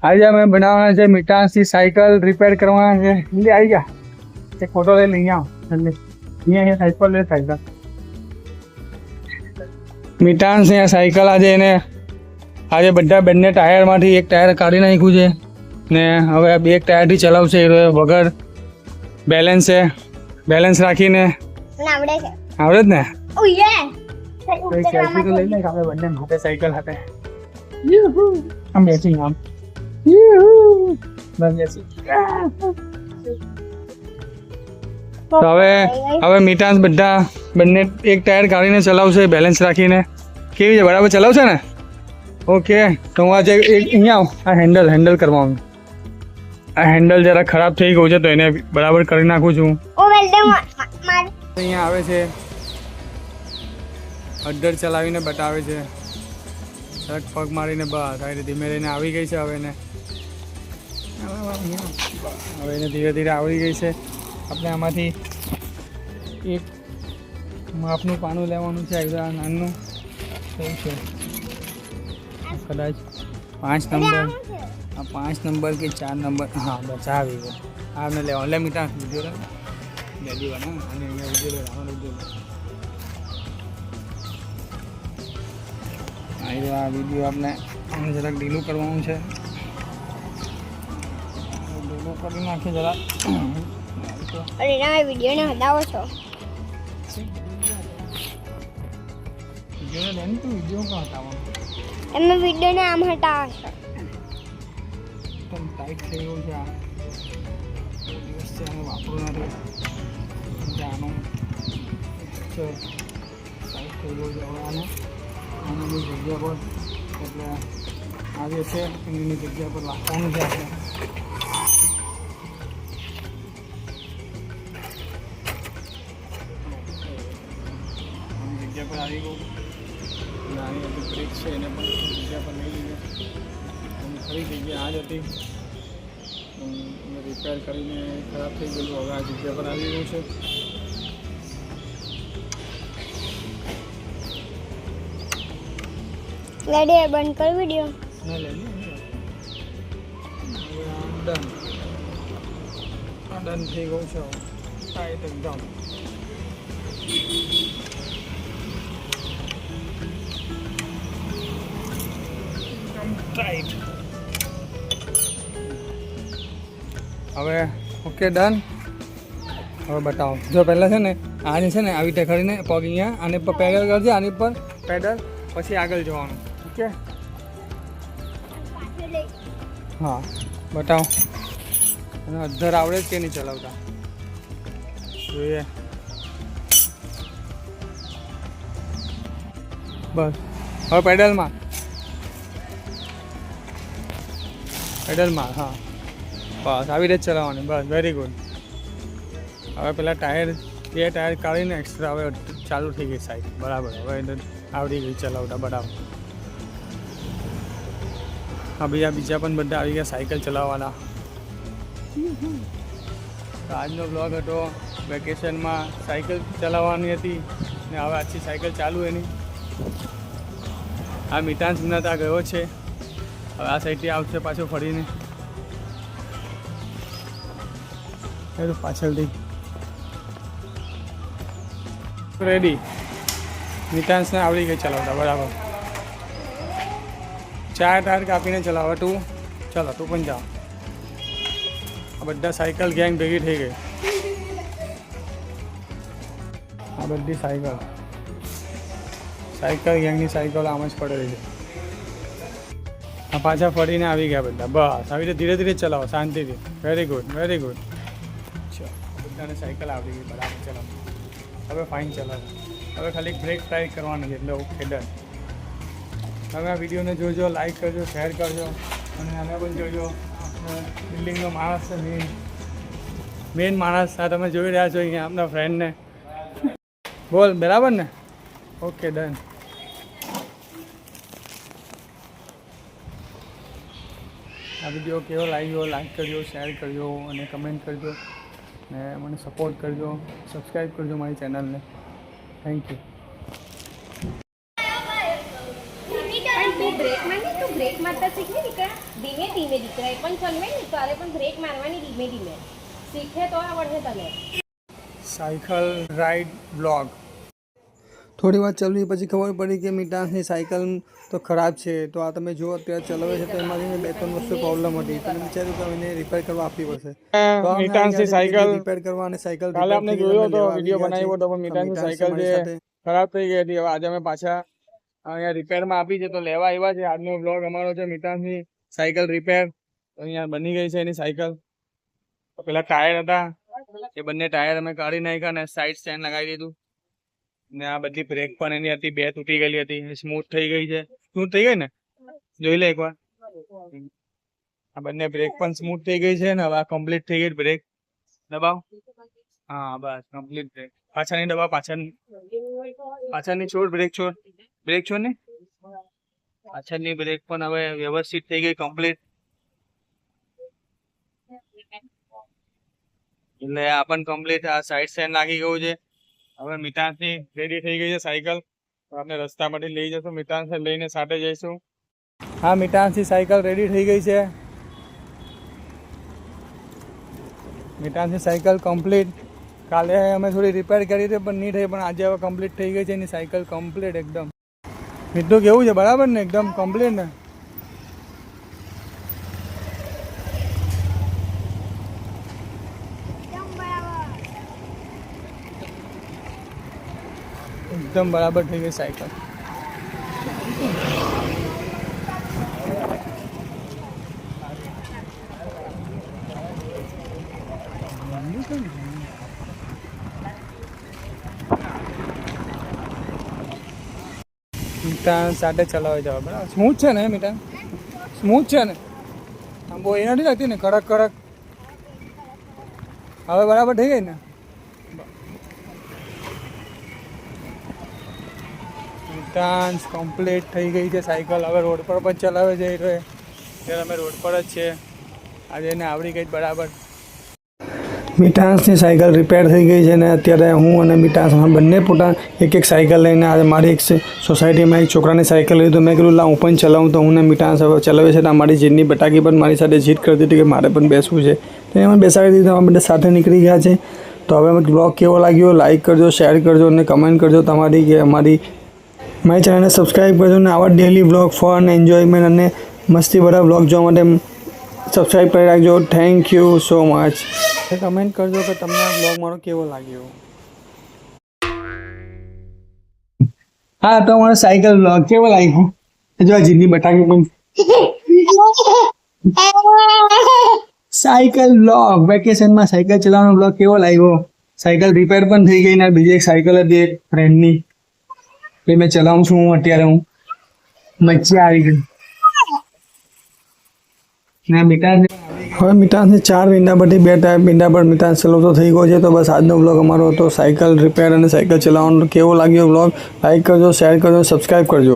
આજે અમે બનાવવાના છે મીઠાસથી સાયકલ રિપેર કરવાના છે. જલ્દી આવી ગયા. એક ફોટો લઈ લઈ આવો જલ્દી. અહીંયા સાયકલ લે સાયકલ. મીઠાસ ને સાયકલ આજે બધા બંને ટાયરમાંથી એક ટાયર કાઢી નાખ્યું છે ને હવે બે એક ટાયરથી ચલાવશે. એ વગર બેલેન્સ છે. બેલેન્સ રાખીને આવડે જ ને. સેલ્ફી તો લઈ લે આપણે બંને હાથે સાયકલ હાથે આમ બેસી આમ તો હવે મીઠાસ બંને એક ટાયર કાઢીને ચલાવશે બેલેન્સ રાખીને. કેવી છે? બરાબર ચલાવશે ને? ઓકે. તો હું આજે અહીંયા આવું. આ હેન્ડલ કરવાનું. આ હેન્ડલ જરા ખરાબ થઈ ગયું છે તો એને બરાબર કરી નાખું છું. અહીંયા આવે છે અડ્ડર ચલાવીને બતાવે છે. પગ મારીને બસ આવી ધીમે રહીને આવી ગઈ છે. હવે એને ધીરે ધીરે આવડી ગઈ છે. આપણે આમાંથી એક માપનું પાનું લેવાનું છે. નાનું એવું છે કદાચ 5 નંબર. આ 5 નંબર કે 4 નંબર. હા બસ આવી ગયો. આ મેં લેવા લે મીઠા વિડીયો લે બેદી બના અને અહીંયા વિડીયો આ વિડીયો આપણે જરાક ઢીલું કરવાનું છે. ઢીલું કરી નાખીએ જરાક. અરે ના વિડીયોને હટાવો છો. વિડીયો લેન તું વિડીયો કાં હટાવવાનો? તમે વિડીયોને આમ હટાવો છો. એકદમ ટાઈટ થઈ ગયું છે. આ દિવસ છે આને વાપરું નથી. આનો ટાઈટ થઈ ગયું છે. હવે આની જગ્યા પર એટલે આ જે છે એની જગ્યા પર રાખવાનું છે આપણે. જગ્યા પર આવી ગયું. નાની બધી બ્રેક છે એને પણ જગ્યા પર લઈ લીધું. ખરી જગ્યા આ જ હતી. રિપેર કરીને ખરાબ થઈ ગયેલું. હવે આ જગ્યા પર આવી ગયું છે. ગાડી બંધ કર વિડીયો. ના લે ડન. ડન થઈ ગયું છે. ટાઈટ એકદમ. ટાઈટ. હવે ઓકે ડન. હવે બતાવો. જો પહેલાં છે ને આની છે ને આવી રીતે કરીને પગ અહીંયા આની પર પેડલ કરજે. આની પર પેડલ પછી આગળ જવાનું. ઓકે હા બતાવો. અને અધ્ધર આવડે જ કે નહીં ચલાવતા જોઈએ. બસ હવે પેડલમાં હા બસ આવી રીતે ચલાવવાની. બસ વેરી ગુડ. હવે પેલા બે ટાયર કાઢીને એક્સ્ટ્રા હવે ચાલુ થઈ ગઈ સાઈડ. બરાબર. હવે આવડી ગઈ ચલાવતા બરાબર. હા બીજા પણ બધા આવી ગયા સાયકલ ચલાવવાના. તો આજનો બ્લોગ હતો વેકેશનમાં સાયકલ ચલાવવાની હતી ને હવે આછી સાયકલ ચાલુ એની. આ મીઠાસ ત્યાં ગયો છે. હવે આ સાઈડથી આવશે પાછો ફરીને પાછળથી. રેડી. મીઠાસને આવડી ગઈ ચલાવતા બરાબર. 4 ટાયર કાપીને ચલાવે તું. ચાલો તું પણ જાઓ. આ બધા સાયકલ ગેંગ ભેગી થઈ ગઈ. આ બધી સાયકલ ગેંગની સાયકલ આમ જ પડેલી છે. આ પાછા ફરીને આવી ગયા બધા. બસ આવી રીતે ધીરે ધીરે ચલાવો શાંતિથી. Very good very good. ચલો બધાને સાયકલ આવડી ગઈ બરાબર. ચલો હવે ફાઇન ચલાવો. હવે ખાલી બ્રેક ટ્રાય કરવાની છે એટલે ઓકે ડન. તમે આ વિડીયોને જોજો, લાઈક કરજો, શેર કરજો અને આને પણ જોજો. બિલ્ડિંગનો માણસ છે મેન માણસ. આ તમે જોઈ રહ્યા છો અહીંયા આપણા ફ્રેન્ડને. બોલ બરાબર ને? Okay done. આ વિડીયો કેવો લાગ્યો લાઈક કરજો, શેર કરજો અને કમેન્ટ કરજો ને મને સપોર્ટ કરજો. સબસ્ક્રાઈબ કરજો મારી ચેનલને. Thank you. બ્રેક મારતા શીખવી ધીમે ધીમે ઉતરાય પણ ચલવે ને તારે પણ બ્રેક મારવાની ધીમે ધીમે શીખે તો આવડશે તને સાયકલ રાઈડ બ્લોગ. થોડી વાર ચલાવી પછી ખબર પડી કે મીટાસની સાયકલ તો ખરાબ છે. તો આ તમે જુઓ અત્યારે ચલાવે છે તો એમાંથી 2-3 વસ્તુ પ્રોબ્લેમ હતી. તો મેં વિચાર્યું કે એને રિપેર કરવા આપવી પડશે. તો મીટાસની સાયકલ રિપેર કરવા અને સાયકલ કાલે આપણે જોયો તો વિડીયો બનાવ્યો તો પણ મીટાસની સાયકલ જે ખરાબ થઈ ગઈ હતી. હવે આજે અમે પાછા અહીંયા રિપેરમાં આપી છે તો લેવા આવ્યા છે. આજનો બ્લોગ અમારો છે મીટાસની સાયકલ રિપેર. અહીંયા બની ગઈ છે એની સાયકલ. તો પેલા ટાયર હતા એ બંને ટાયર અમે કાઢી નાખ્યા અને સાઈડ સ્ટેન્ડ લગાવી દીધું. ને આ બધી બ્રેક પણ એની હતી, 2 તૂટી ગયેલી હતી, સ્મૂથ થઈ ગઈ છે. સ્મૂથ થઈ ગઈ ને, જોઈ લે એકવાર. આ બંને બ્રેક પણ સ્મૂથ થઈ ગઈ છે ને હવે આ કમ્પ્લીટ થઈ ગઈ બ્રેક. દબાવ. હા બસ કમ્પ્લીટ બ્રેક. પાછળની દબાવ, પાછળની છોડ, બ્રેક છોડ ને. પાછળની બ્રેક પણ હવે વ્યવસ્થિત થઈ ગઈ કમ્પ્લીટ. એટલે આ પણ કમ્પ્લીટ. આ સાઈડ સ્ટેન્ડ લાગી ગયું છે. હવે મીટાસની રેડી થઈ ગઈ છે સાયકલ. તો આપણે રસ્તામાંથી લઈ જશું, મીટાસને લઈને સાથે જઈશું. હા, મીટાસની સાયકલ રેડી થઈ ગઈ છે. મીટાસની સાયકલ કમ્પ્લીટ. કાલે અમે થોડી રિપેર કરી હતી પણ નહીં થઈ, પણ આજે હવે કમ્પ્લીટ થઈ ગઈ છે એની સાયકલ કમ્પ્લીટ એકદમ. મીઠું કેવું છે, બરાબર ને? એકદમ કમ્પ્લીટ ને. એકદમ બરાબર થઈ ગઈ સાયકલ. મીઠા સાથે ચલાવી જવા બરાબર. સ્મૂથ છે ને મીઠા? સ્મૂથ છે ને? આમ બહુ એ નથી લાગતી ને કડક કડક? હવે બરાબર થઈ ગઈ ને? ડાન્સ કમ્પ્લીટ થઈ ગઈ છે સાયકલ. હવે રોડ પર પણ ચલાવે છે એટલે અત્યારે અમે રોડ પર જ છે. આજે એને આવડી ગઈ બરાબર. મીટાસની સાયકલ રિપેર થઈ ગઈ છે ને અત્યારે હું અને મીટાસ બંને પોતા એક સાયકલ લઈને આજે મારી એક સોસાયટીમાં એક છોકરાની સાયકલ લીધી. તો મેં કીધું લા હું પણ ચલાવું. તો હું ને મીટાસ હવે ચલાવે છે. મારી જીદની બટાકી પણ મારી સાથે જીદ કરતી હતી કે મારે પણ બેસવું છે. તો એમાં બેસાડી દીધું. અમે બધા સાથે નીકળી ગયા છે. તો હવે બ્લોગ કેવો લાગ્યો લાઈક કરજો, શેર કરજો અને કમેન્ટ કરજો તમારી કે મારી ચેનલને સબસ્ક્રાઈબ કરજો. અને આવા ડેલી બ્લોગ ફન એન્જોયમેન્ટ અને મસ્તીભરા બ્લોગ જોવા માટે સબસ્ક્રાઈબ કરી રાખજો. Thank you so much. Comment કરજો કે તમને આ બ્લોગ મારો કેવો લાગ્યો. હા, તો અમારો સાયકલ બ્લોગ કેવો લાગ્યો? જો આ જીની બટાકી પણ સાયકલ બ્લોગ વેકેશનમાં સાયકલ ચલાવવાનો બ્લોગ કેવો લાગ્યો? સાયકલ રિપેર પણ થઈ ગઈ ને બીજી એક સાયકલ હતી એક ફ્રેન્ડની એ મેં ચલાવું છું અત્યારે. હું મજા આવી ગઈ. હવે મીટાસની 4 વીંડા બધી 2 ટાઈપ વીંડા પર મીટાસ ચલાવતો થઈ ગયો છે. તો બસ આજનો બ્લોગ અમારો હતો સાયકલ રિપેર અને સાયકલ ચલાવવાનો. કેવો લાગ્યો બ્લોગ? લાઈક કરજો, શેર કરજો, સબસ્ક્રાઈબ કરજો.